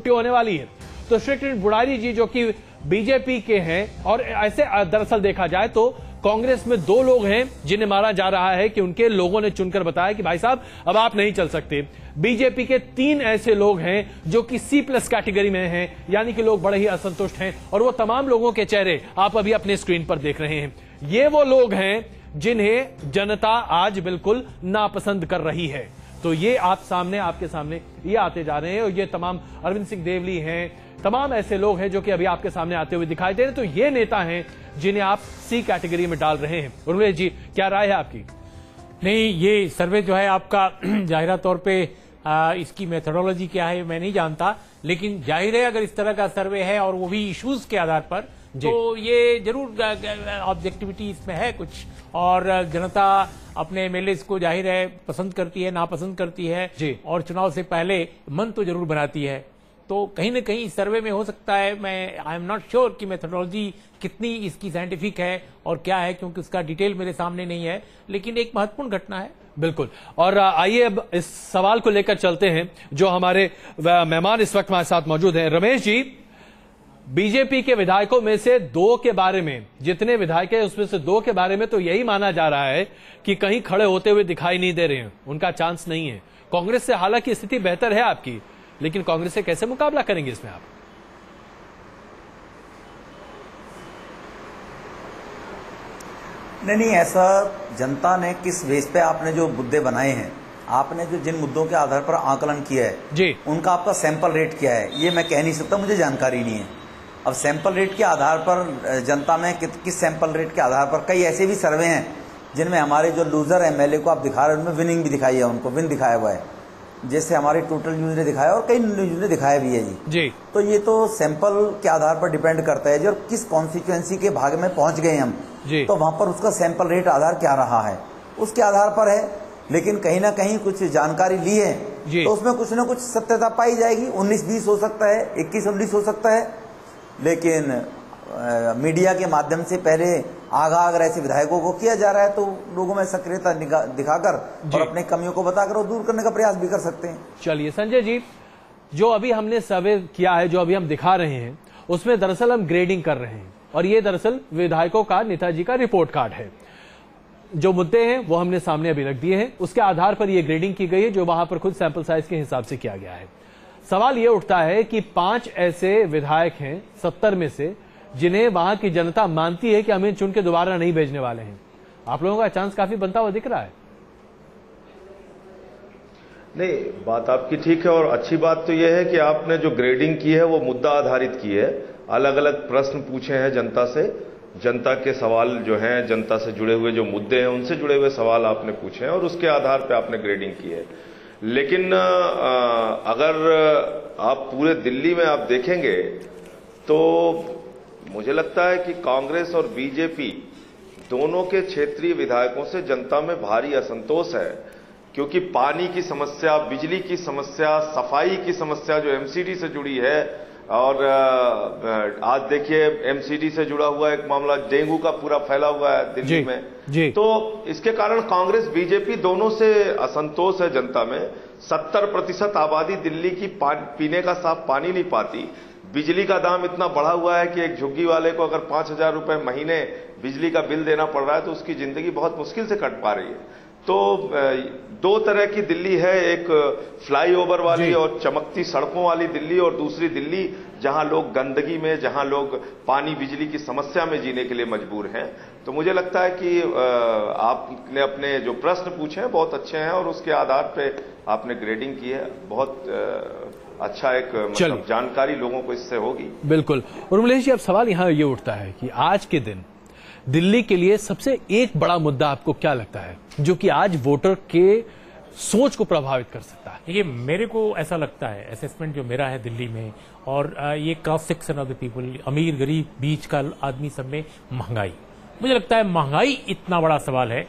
होने वाली है। तो श्री कृष्ण बुराड़ी जी जो कि बीजेपी के हैं, और ऐसे दरअसल देखा जाए तो कांग्रेस में 2 लोग हैं जिन्हें मारा जा रहा है कि उनके लोगों ने चुनकर बताया कि भाई साहब अब आप नहीं चल सकते। बीजेपी के 3 ऐसे लोग हैं जो कि C+ कैटेगरी में हैं, यानी कि लोग बड़े ही असंतुष्ट हैं, और वो तमाम लोगों के चेहरे आप अभी अपने स्क्रीन पर देख रहे हैं। ये वो लोग हैं जिन्हें जनता आज बिल्कुल नापसंद कर रही है। तो ये आपके सामने ये आते जा रहे हैं, और ये तमाम अरविंद सिंह देवली हैं, तमाम ऐसे लोग हैं जो कि अभी आपके सामने आते हुए दिखाई दे रहे हैं। तो ये नेता हैं जिन्हें आप C कैटेगरी में डाल रहे हैं। उर्मिलेश जी, क्या राय है आपकी? नहीं, ये सर्वे जो है आपका जाहिरा तौर पे इसकी मेथोडोलॉजी क्या है मैं नहीं जानता, लेकिन जाहिर है अगर इस तरह का सर्वे है और वो भी इश्यूज के आधार पर, तो ये जरूर ऑब्जेक्टिविटी इसमें है कुछ, और जनता अपने एमएलए को जाहिर है पसंद करती है, नापसंद करती है, और चुनाव से पहले मन तो जरूर बनाती है। तो कहीं ना कहीं इस सर्वे में हो सकता है, मैं आई एम नॉट श्योर कि मेथोडोलॉजी कितनी इसकी साइंटिफिक है और क्या है, क्योंकि उसका डिटेल मेरे सामने नहीं है, लेकिन एक महत्वपूर्ण घटना है। बिल्कुल। और आइए अब इस सवाल को लेकर चलते हैं। जो हमारे मेहमान इस वक्त हमारे साथ मौजूद हैं, रमेश जी, बीजेपी के विधायकों में से 2 के बारे में, जितने विधायक हैं उसमें से 2 के बारे में तो यही माना जा रहा है कि कहीं खड़े होते हुए दिखाई नहीं दे रहे हैं, उनका चांस नहीं है। कांग्रेस से हालांकि स्थिति बेहतर है आपकी, लेकिन कांग्रेस से कैसे मुकाबला करेंगे इसमें आप? नहीं, ऐसा जनता ने किस बेस पे आपने जो मुद्दे बनाए हैं, आपने जो जिन मुद्दों के आधार पर आकलन किया है जी, उनका आपका सैंपल रेट क्या है, ये मैं कह नहीं सकता, मुझे जानकारी नहीं है। अब सैंपल रेट के आधार पर जनता में किस सैंपल रेट के आधार पर, कई ऐसे भी सर्वे हैं जिनमें हमारे जो लूजर एमएलए को आप दिखा रहे हैं उनमें विनिंग भी दिखाई है, उनको विन दिखाया हुआ है, जैसे हमारे टोटल न्यूज ने दिखाया और कई न्यूज ने दिखाया भी है जी। तो ये तो सैंपल के आधार पर डिपेंड करता है जी, और किस कॉन्स्टिट्यूएंसी के भाग में पहुंच गए हम, तो वहां पर उसका सैंपल रेट आधार क्या रहा है उसके आधार पर है। लेकिन कहीं ना कहीं कुछ जानकारी ली है तो उसमें कुछ ना कुछ सत्यता पाई जाएगी। 19-20 हो सकता है, 21-19 हो सकता है, लेकिन मीडिया के माध्यम से पहले आगाह अगर ऐसे विधायकों को किया जा रहा है तो लोगों में सक्रियता दिखाकर और अपने कमियों को बताकर वो दूर करने का प्रयास भी कर सकते हैं। चलिए संजय जी, जो अभी हमने सर्वे किया है, जो अभी हम दिखा रहे हैं, उसमें दरअसल हम ग्रेडिंग कर रहे हैं, और ये दरअसल विधायकों का, नेताजी का रिपोर्ट कार्ड है। जो मुद्दे हैं वो हमने सामने अभी रख दिए हैं, उसके आधार पर ये ग्रेडिंग की गई है, जो वहां पर खुद सैंपल साइज के हिसाब से किया गया है। सवाल ये उठता है कि 5 ऐसे विधायक हैं 70 में से जिन्हें वहां की जनता मानती है कि हमें चुन के दोबारा नहीं भेजने वाले हैं। आप लोगों का चांस काफी बनता हुआ दिख रहा है। नहीं, बात आपकी ठीक है, और अच्छी बात तो यह है कि आपने जो ग्रेडिंग की है वो मुद्दा आधारित की है। अलग अलग प्रश्न पूछे हैं जनता से, जनता के सवाल जो हैं, जनता से जुड़े हुए जो मुद्दे हैं उनसे जुड़े हुए सवाल आपने पूछे हैं और उसके आधार पर आपने ग्रेडिंग की है। लेकिन अगर आप पूरे दिल्ली में आप देखेंगे तो मुझे लगता है कि कांग्रेस और बीजेपी दोनों के क्षेत्रीय विधायकों से जनता में भारी असंतोष है, क्योंकि पानी की समस्या, बिजली की समस्या, सफाई की समस्या जो एमसीडी से जुड़ी है, और आज देखिए एमसीडी से जुड़ा हुआ एक मामला डेंगू का पूरा फैला हुआ है दिल्ली में। तो इसके कारण कांग्रेस बीजेपी दोनों से असंतोष है जनता में। 70% आबादी दिल्ली की पीने का साफ पानी नहीं पाती। बिजली का दाम इतना बढ़ा हुआ है कि एक झुग्गी वाले को अगर 5,000 रुपए महीने बिजली का बिल देना पड़ रहा है तो उसकी जिंदगी बहुत मुश्किल से कट पा रही है। तो 2 तरह की दिल्ली है, एक फ्लाईओवर वाली और चमकती सड़कों वाली दिल्ली, और दूसरी दिल्ली जहां लोग गंदगी में, जहां लोग पानी बिजली की समस्या में जीने के लिए मजबूर हैं। तो मुझे लगता है कि आपने अपने जो प्रश्न पूछे हैं बहुत अच्छे हैं और उसके आधार पे आपने ग्रेडिंग की है। बहुत अच्छा एक मतलब जानकारी लोगों को इससे होगी। बिल्कुल। उर्मिलेश जी, अब सवाल यहाँ ये उठता है कि आज के दिन दिल्ली के लिए सबसे एक बड़ा मुद्दा आपको क्या लगता है जो कि आज वोटर के सोच को प्रभावित कर सकता है? देखिए, मेरे को ऐसा लगता है, असेसमेंट जो मेरा है दिल्ली में, और ये cross section of the people, अमीर गरीब बीच का आदमी, सब में महंगाई। मुझे लगता है महंगाई इतना बड़ा सवाल है,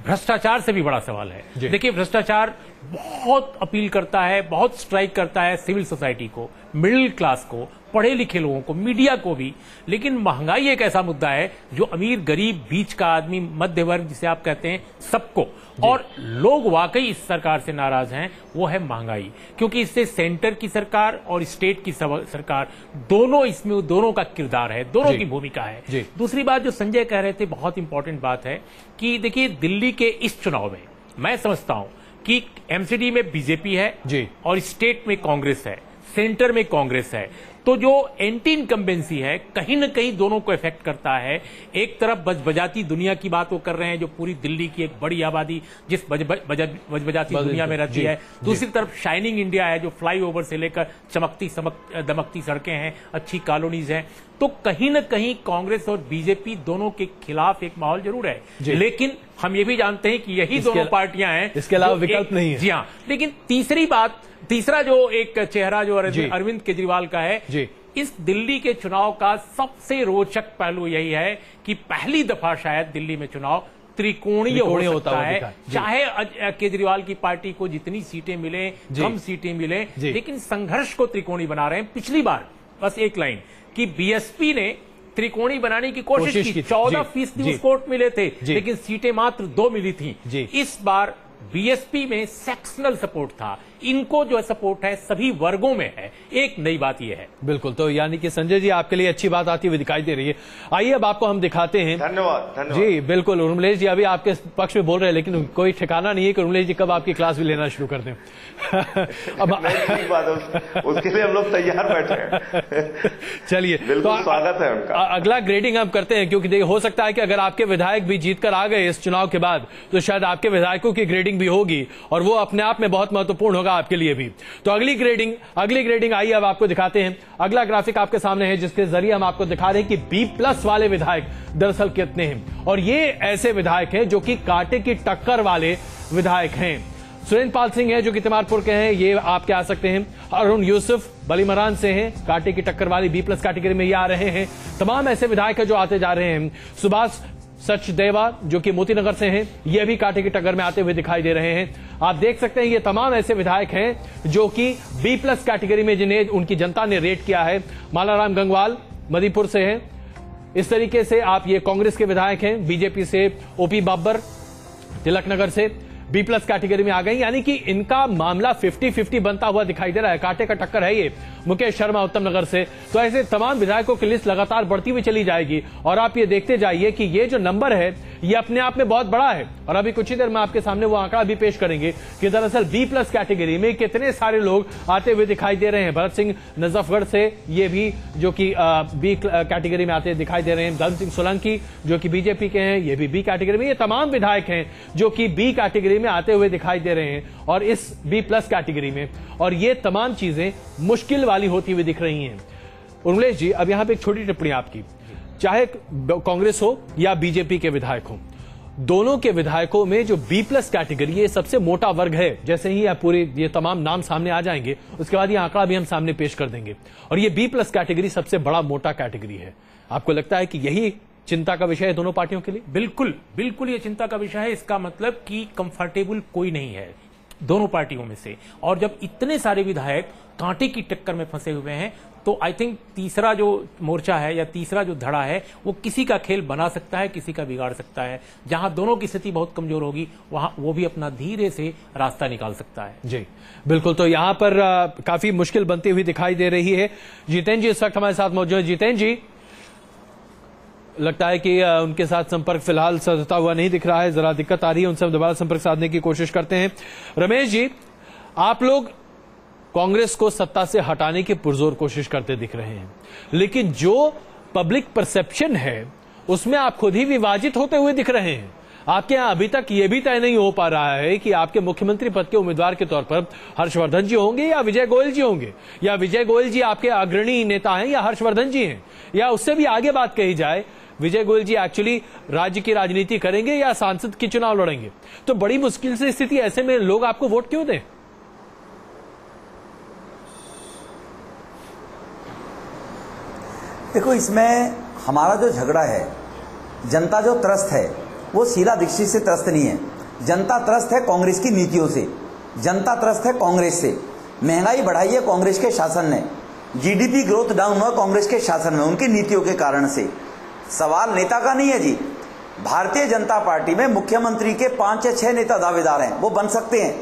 भ्रष्टाचार से भी बड़ा सवाल है। देखिए, भ्रष्टाचार बहुत अपील करता है, बहुत स्ट्राइक करता है सिविल सोसाइटी को, मिडिल क्लास को, पढ़े लिखे लोगों को, मीडिया को भी। लेकिन महंगाई एक ऐसा मुद्दा है जो अमीर, गरीब, बीच का आदमी, मध्य वर्ग जिसे आप कहते हैं, सबको, और लोग वाकई इस सरकार से नाराज हैं, वो है महंगाई। क्योंकि इससे सेंटर की सरकार और स्टेट की सरकार दोनों, इसमें दोनों का किरदार है, दोनों की भूमिका है। दूसरी बात जो संजय कह रहे थे, बहुत इंपॉर्टेंट बात है कि देखिए दिल्ली के इस चुनाव में मैं समझता हूं कि एमसीडी में बीजेपी है जी, और स्टेट में कांग्रेस है, सेंटर में कांग्रेस है। तो जो एंटी इनकम्बेंसी है कहीं न कहीं दोनों को इफेक्ट करता है। एक तरफ बजबजाती दुनिया की बात वो कर रहे हैं, जो पूरी दिल्ली की एक बड़ी आबादी जिस बजबजाती दुनिया में रहती है। दूसरी तरफ शाइनिंग इंडिया है, जो फ्लाईओवर से लेकर चमकती दमकती सड़कें हैं, अच्छी कॉलोनीज हैं। तो कहीं न कहीं कांग्रेस और बीजेपी दोनों के खिलाफ एक माहौल जरूर है, लेकिन हम ये भी जानते हैं कि यही दोनों पार्टियां हैं, इसके अलावा विकल्प नहीं है। जी हाँ, लेकिन तीसरा जो एक चेहरा जो अरविंद केजरीवाल का है जी, इस दिल्ली के चुनाव का सबसे रोचक पहलू यही है कि पहली दफा शायद दिल्ली में चुनाव त्रिकोणीय हो सकता है। चाहे केजरीवाल की पार्टी को जितनी सीटें मिले, कम सीटें मिले, लेकिन संघर्ष को त्रिकोणी बना रहे हैं। पिछली बार बस एक लाइन कि बीएसपी ने त्रिकोणी बनाने की कोशिश की, 14% उस कोर्ट मिले थे, लेकिन सीटें मात्र 2 मिली थी। इस बार बीएसपी में सेक्शनल सपोर्ट था, इनको जो सपोर्ट है सभी वर्गों में है। एक नई बात यह है। बिल्कुल, तो यानी कि संजय जी आपके लिए अच्छी बात आती हुई दिखाई दे रही है। आइए अब आपको हम दिखाते हैं। धन्यवाद जी बिल्कुल। उर्मिलेश जी अभी आपके पक्ष में बोल रहे हैं, लेकिन कोई ठिकाना नहीं है कि उर्मिलेश जी कब आपकी क्लास भी लेना शुरू कर दें। अब उसके लिए हम लोग तैयार बैठे हैं। चलिए, तो स्वागत है उनका। अगला ग्रेडिंग हम करते हैं, क्योंकि देखिए हो सकता है कि अगर आपके विधायक भी जीतकर आ गए इस चुनाव के बाद, तो शायद आपके विधायकों की ग्रेडिंग भी होगी, और वो अपने आप में बहुत महत्वपूर्ण होगा आपके लिए भी। तो अगली ग्रेडिंग आइए अब आपको दिखाते हैं। अगला ग्राफिक आपके सामने है, जिसके जरिए हम आपको दिखा रहे हैं कि B+ वाले विधायक दरअसल कितने हैं। और ये ऐसे विधायक हैं जो कि कांटे की टक्कर वाले विधायक हैं। सुरेंद्र पाल सिंह है जो कि तिमारपुर के हैं, ये आप क्या आ सकते हैं। अरुण यूसुफ बलीमरान से हैं, कांटे की टक्कर वाली B+ कैटेगरी में ये आ रहे हैं। तमाम ऐसे विधायक है जो आते जा रहे हैं। सुभाष सचदेवा जो कि मोतीनगर से हैं, ये भी कांटे की टक्कर में आते हुए दिखाई दे रहे हैं। आप देख सकते हैं ये तमाम ऐसे विधायक हैं जो कि B+ कैटेगरी में जिन्हें उनकी जनता ने रेट किया है। मालाराम गंगवाल मधुपुर से हैं। इस तरीके से आप ये कांग्रेस के विधायक हैं। बीजेपी से OP बाबर तिलकनगर से B+ कैटेगरी में आ गए, यानी कि इनका मामला 50-50 बनता हुआ दिखाई दे रहा है। कांटे का टक्कर है ये। मुकेश शर्मा उत्तम नगर से। तो ऐसे तमाम विधायकों की लिस्ट लगातार बढ़ती हुई चली जाएगी, और आप ये देखते जाइए कि ये जो नंबर है ये अपने आप में बहुत बड़ा है। और अभी कुछ ही देर में आपके सामने वो आंकड़ा भी पेश करेंगे कि दरअसल B+ कैटेगरी में कितने सारे लोग आते हुए दिखाई दे रहे हैं। भरत सिंह नजफगढ़ से ये भी जो कि B कैटेगरी में आते दिखाई दे रहे हैं। धर्म सिंह सोलंकी जो कि बीजेपी के हैं, ये भी B कैटेगरी में। ये तमाम विधायक हैं जो कि B कैटेगरी में आते हुए दिखाई दे रहे हैं, और इस B+ कैटेगरी में। और ये तमाम चीजें मुश्किल वाली होती हुई दिख रही हैं। उर्मिलेश जी, अब यहां पे एक छोटी टिप्पणी आपकी, चाहे कांग्रेस हो या बीजेपी के विधायक हो, दोनों के विधायकों में जो B+ कैटेगरी ये सबसे मोटा वर्ग है। जैसे ही पूरे ये तमाम नाम सामने आ जाएंगे, उसके बाद ये आंकड़ा भी हम सामने पेश कर देंगे, और ये B+ कैटेगरी सबसे बड़ा मोटा कैटेगरी है। आपको लगता है कि यही चिंता का विषय है दोनों पार्टियों के लिए? बिल्कुल बिल्कुल, ये चिंता का विषय है। इसका मतलब कि कंफर्टेबल कोई नहीं है दोनों पार्टियों में से। और जब इतने सारे विधायक कांटे की टक्कर में फंसे हुए हैं, तो आई थिंक तीसरा जो मोर्चा है या तीसरा जो धड़ा है वो किसी का खेल बना सकता है, किसी का बिगाड़ सकता है। जहां दोनों की स्थिति बहुत कमजोर होगी, वहां वो भी अपना धीरे से रास्ता निकाल सकता है। जी बिल्कुल। तो यहां पर काफी मुश्किल बनती हुई दिखाई दे रही है। जितेंद्र जी इस वक्त हमारे साथ मौजूद है। जितेंद्र जी, लगता है कि उनके साथ संपर्क फिलहाल साधता हुआ नहीं दिख रहा है, जरा दिक्कत आ रही है। उनसे हम दोबारा संपर्क साधने की कोशिश करते हैं। रमेश जी, आप लोग कांग्रेस को सत्ता से हटाने की पुरजोर कोशिश करते दिख रहे हैं, लेकिन जो पब्लिक परसेप्शन है उसमें आप खुद ही विभाजित होते हुए दिख रहे हैं। आपके यहां अभी तक यह भी तय नहीं हो पा रहा है कि आपके मुख्यमंत्री पद के उम्मीदवार के तौर पर हर्षवर्धन जी होंगे या विजय गोयल जी होंगे, या विजय गोयल जी आपके अग्रणी नेता हैं या हर्षवर्धन जी हैं, या उससे भी आगे बात कही जाए विजय गोयल जी एक्चुअली राज्य की राजनीति करेंगे या सांसद की चुनाव लड़ेंगे। तो बड़ी मुश्किल से स्थिति, ऐसे में लोग आपको वोट क्यों दें? देखो, इसमें हमारा जो झगड़ा है, जनता जो त्रस्त है वो शीला दीक्षित से त्रस्त नहीं है। जनता त्रस्त है कांग्रेस की नीतियों से। जनता त्रस्त है कांग्रेस से। महंगाई बढ़ाई है कांग्रेस के शासन ने, जीडीपी ग्रोथ डाउन हुआ कांग्रेस के शासन में, उनकी नीतियों के कारण से। सवाल नेता का नहीं है जी। भारतीय जनता पार्टी में मुख्यमंत्री के 5 या 6 नेता दावेदार हैं, वो बन सकते हैं।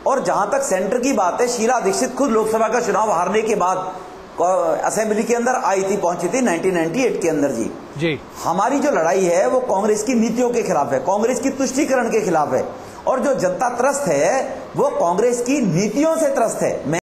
और जहां तक सेंटर की बात है, शीला दीक्षित खुद लोकसभा का चुनाव हारने के बाद असेंबली के अंदर आई थी, पहुंची थी 1998 के अंदर जी। हमारी जो लड़ाई है वो कांग्रेस की नीतियों के खिलाफ है, कांग्रेस की तुष्टीकरण के खिलाफ है। और जो जनता त्रस्त है वो कांग्रेस की नीतियों से त्रस्त है।